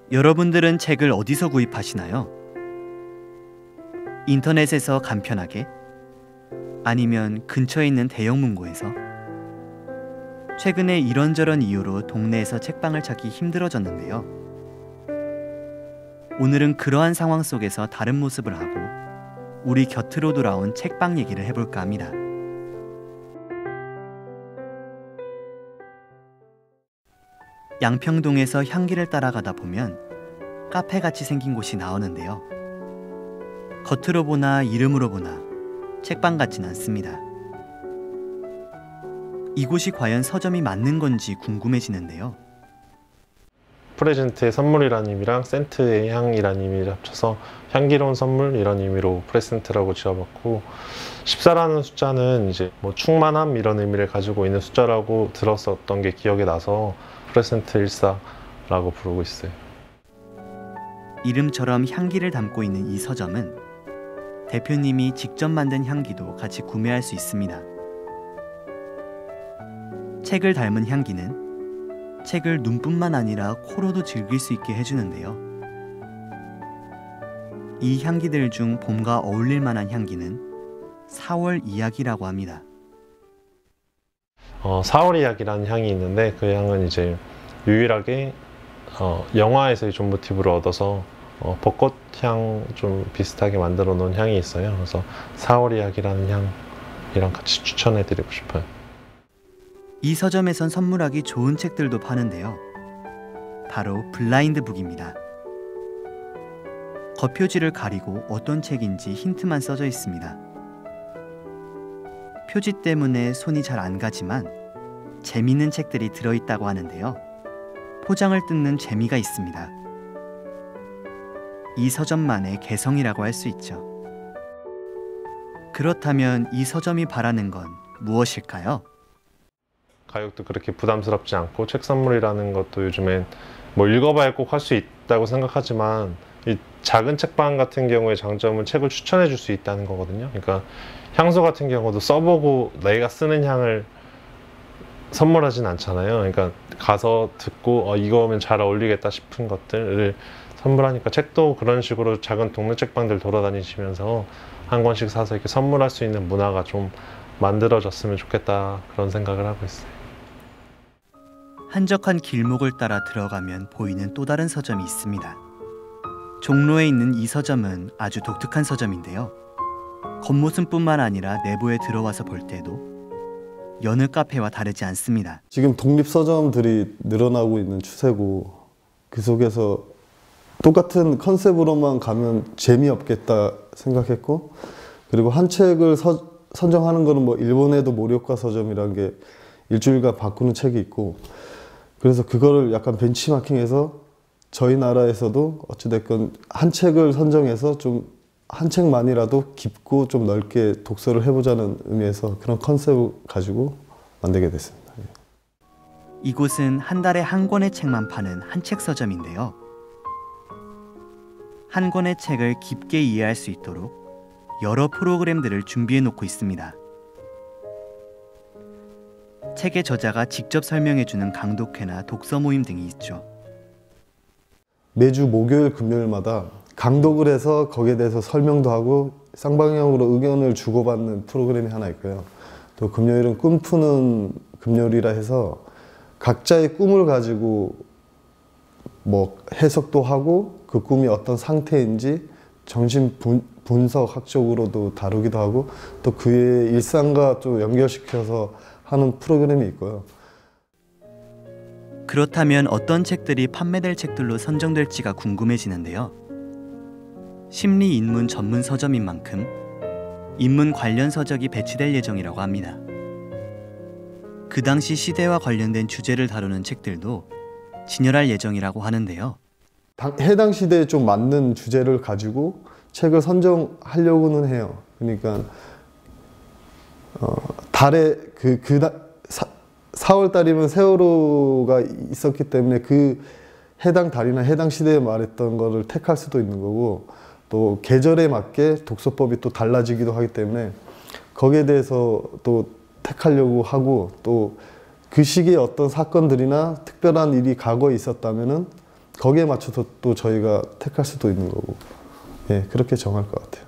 여러분들은 책을 어디서 구입하시나요? 인터넷에서 간편하게? 아니면 근처에 있는 대형 문고에서? 최근에 이런저런 이유로 동네에서 책방을 찾기 힘들어졌는데요. 오늘은 그러한 상황 속에서 다른 모습을 하고 우리 곁으로 돌아온 책방 얘기를 해볼까 합니다. 양평동에서 향기를 따라가다 보면 카페같이 생긴 곳이 나오는데요. 겉으로 보나 이름으로 보나 책방 같진 않습니다. 이곳이 과연 서점이 맞는 건지 궁금해지는데요. 프레젠트의 선물이라는 의미랑 센트의 향이라는 의미를 합쳐서 향기로운 선물 이런 의미로 프레센트라고 지어봤고, 14라는 숫자는 이제 뭐 충만함 이런 의미를 가지고 있는 숫자라고 들었었던 게 기억이 나서 프레센트 14라고 부르고 있어요. 이름처럼 향기를 담고 있는 이 서점은 대표님이 직접 만든 향기도 같이 구매할 수 있습니다. 책을 닮은 향기는 책을 눈뿐만 아니라 코로도 즐길 수 있게 해주는데요. 이 향기들 중 봄과 어울릴 만한 향기는 4월 이야기라고 합니다. 4월 이야기라는 향이 있는데, 그 향은 이제 유일하게 영화에서의 존 모티브를 얻어서 벚꽃 향 좀 비슷하게 만들어 놓은 향이 있어요. 그래서 4월 이야기라는 향이랑 같이 추천해 드리고 싶어요. 이 서점에선 선물하기 좋은 책들도 파는데요. 바로 블라인드 북입니다. 겉표지를 가리고 어떤 책인지 힌트만 써져 있습니다. 표지 때문에 손이 잘 안 가지만 재미있는 책들이 들어있다고 하는데요. 포장을 뜯는 재미가 있습니다. 이 서점만의 개성이라고 할 수 있죠. 그렇다면 이 서점이 바라는 건 무엇일까요? 가격도 그렇게 부담스럽지 않고, 책 선물이라는 것도 요즘엔 뭐 읽어봐야 꼭 할 수 있다고 생각하지만, 이 작은 책방 같은 경우의 장점은 책을 추천해 줄 수 있다는 거거든요. 그러니까 향수 같은 경우도 써보고 내가 쓰는 향을 선물하진 않잖아요. 그러니까 가서 듣고 이거면 잘 어울리겠다 싶은 것들을 선물하니까, 책도 그런 식으로 작은 동네 책방들 돌아다니시면서 한 권씩 사서 이렇게 선물할 수 있는 문화가 좀 만들어졌으면 좋겠다, 그런 생각을 하고 있어요. 한적한 길목을 따라 들어가면 보이는 또 다른 서점이 있습니다. 종로에 있는 이 서점은 아주 독특한 서점인데요. 겉모습뿐만 아니라 내부에 들어와서 볼 때도 여느 카페와 다르지 않습니다. 지금 독립 서점들이 늘어나고 있는 추세고, 그 속에서 똑같은 컨셉으로만 가면 재미없겠다 생각했고, 그리고 한 책을 선정하는 거는 뭐 일본에도 모리오카 서점이라는 게 일주일간 바꾸는 책이 있고, 그래서 그거를 약간 벤치마킹해서 저희 나라에서도 어찌됐건 한 책을 선정해서 좀 한 책만이라도 깊고 좀 넓게 독서를 해보자는 의미에서 그런 컨셉을 가지고 만들게 됐습니다. 이곳은 한 달에 한 권의 책만 파는 한책 서점인데요. 한 권의 책을 깊게 이해할 수 있도록 여러 프로그램들을 준비해 놓고 있습니다. 책의 저자가 직접 설명해주는 강독회나 독서 모임 등이 있죠. 매주 목요일, 금요일마다 강독을 해서 거기에 대해서 설명도 하고 쌍방향으로 의견을 주고받는 프로그램이 하나 있고요. 또 금요일은 꿈푸는 금요일이라 해서 각자의 꿈을 가지고 뭐 해석도 하고 그 꿈이 어떤 상태인지 정신 분석학적으로도 다루기도 하고, 또 그의 일상과 또 연결시켜서 하는 프로그램이 있고요. 그렇다면 어떤 책들이 판매될 책들로 선정될지가 궁금해지는데요. 심리 인문 전문 서점인 만큼 인문 관련 서적이 배치될 예정이라고 합니다. 그 당시 시대와 관련된 주제를 다루는 책들도 진열할 예정이라고 하는데요. 해당 시대에 좀 맞는 주제를 가지고 책을 선정하려고는 해요. 그러니까 달에 4월 달이면 세월호가 있었기 때문에 그 해당 달이나 해당 시대에 말했던 거를 택할 수도 있는 거고, 또 계절에 맞게 독서법이 또 달라지기도 하기 때문에 거기에 대해서 또 택하려고 하고, 또 그 시기에 어떤 사건들이나 특별한 일이 과거에 있었다면은 거기에 맞춰서 또 저희가 택할 수도 있는 거고, 예, 그렇게 정할 것 같아요.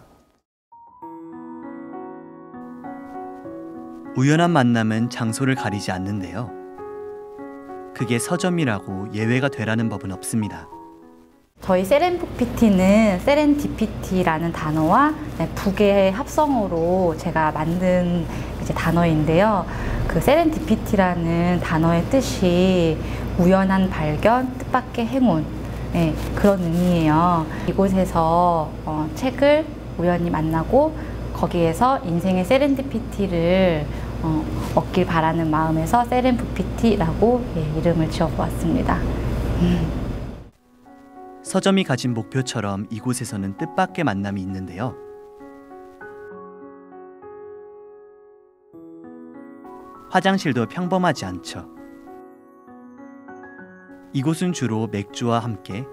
우연한 만남은 장소를 가리지 않는데요. 그게 서점이라고 예외가 되라는 법은 없습니다. 저희 세렌디피티는 세렌디피티라는 단어와 북의 합성어로 제가 만든 이제 단어인데요. 그 세렌디피티라는 단어의 뜻이 우연한 발견, 뜻밖의 행운, 네, 그런 의미예요. 이곳에서 책을 우연히 만나고 거기에서 인생의 세렌디피티를 얻길 바라는 마음에서 세렌디피티라고 이름을 지어보았습니다. 서점이 가진 목표처럼 이곳에서는 뜻밖의 만남이 있는데요. 화장실도 평범하지 않죠. 이곳은 주로 맥주와 함께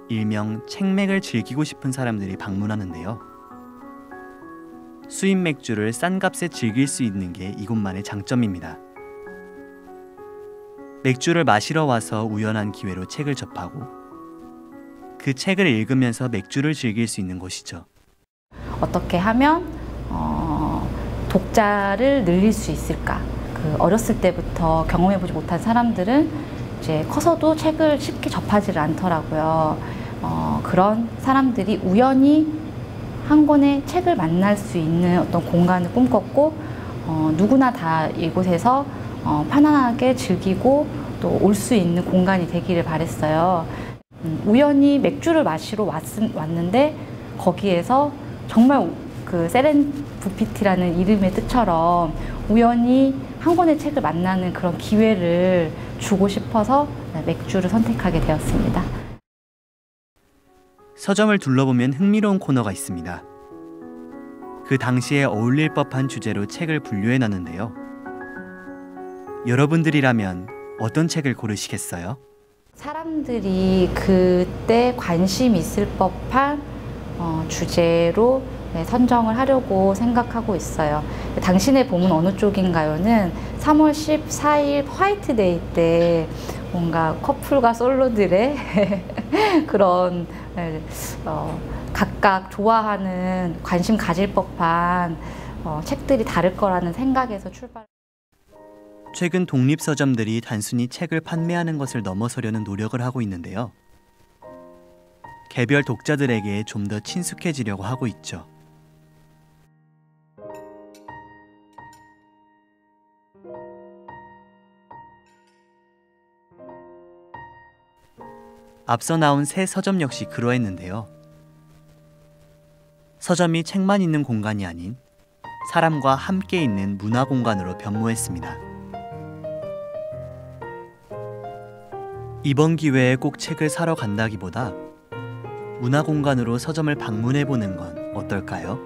일명 책맥을 즐기고 싶은 사람들이 방문하는데요. 수입 맥주를 싼 값에 즐길 수 있는 게 이곳만의 장점입니다. 맥주를 마시러 와서 우연한 기회로 책을 접하고 그 책을 읽으면서 맥주를 즐길 수 있는 곳이죠. 어떻게 하면 독자를 늘릴 수 있을까? 그 어렸을 때부터 경험해보지 못한 사람들은 이제 커서도 책을 쉽게 접하지를 않더라고요. 그런 사람들이 우연히 한 권의 책을 만날 수 있는 어떤 공간을 꿈꿨고 누구나 다 이곳에서 편안하게 즐기고 또 올 수 있는 공간이 되기를 바랬어요. 우연히 맥주를 마시러 왔는데 거기에서 정말 그 세렌디피티라는 이름의 뜻처럼 우연히 한 권의 책을 만나는 그런 기회를 주고 싶어서 맥주를 선택하게 되었습니다. 서점을 둘러보면 흥미로운 코너가 있습니다. 그 당시에 어울릴 법한 주제로 책을 분류해 놨는데요. 여러분들이라면 어떤 책을 고르시겠어요? 사람들이 그때 관심 있을 법한 주제로 선정을 하려고 생각하고 있어요. 당신의 봄은 어느 쪽인가요는 3월 14일 화이트데이 때 뭔가 커플과 솔로들의 그런 각각 좋아하는 관심 가질 법한 책들이 다를 거라는 생각에서 출발. 최근 독립서점들이 단순히 책을 판매하는 것을 넘어서려는 노력을 하고 있는데요. 개별 독자들에게 좀 더 친숙해지려고 하고 있죠. 앞서 나온 새 서점 역시 그러했는데요. 서점이 책만 있는 공간이 아닌 사람과 함께 있는 문화 공간으로 변모했습니다. 이번 기회에 꼭 책을 사러 간다기보다 문화 공간으로 서점을 방문해 보는 건 어떨까요?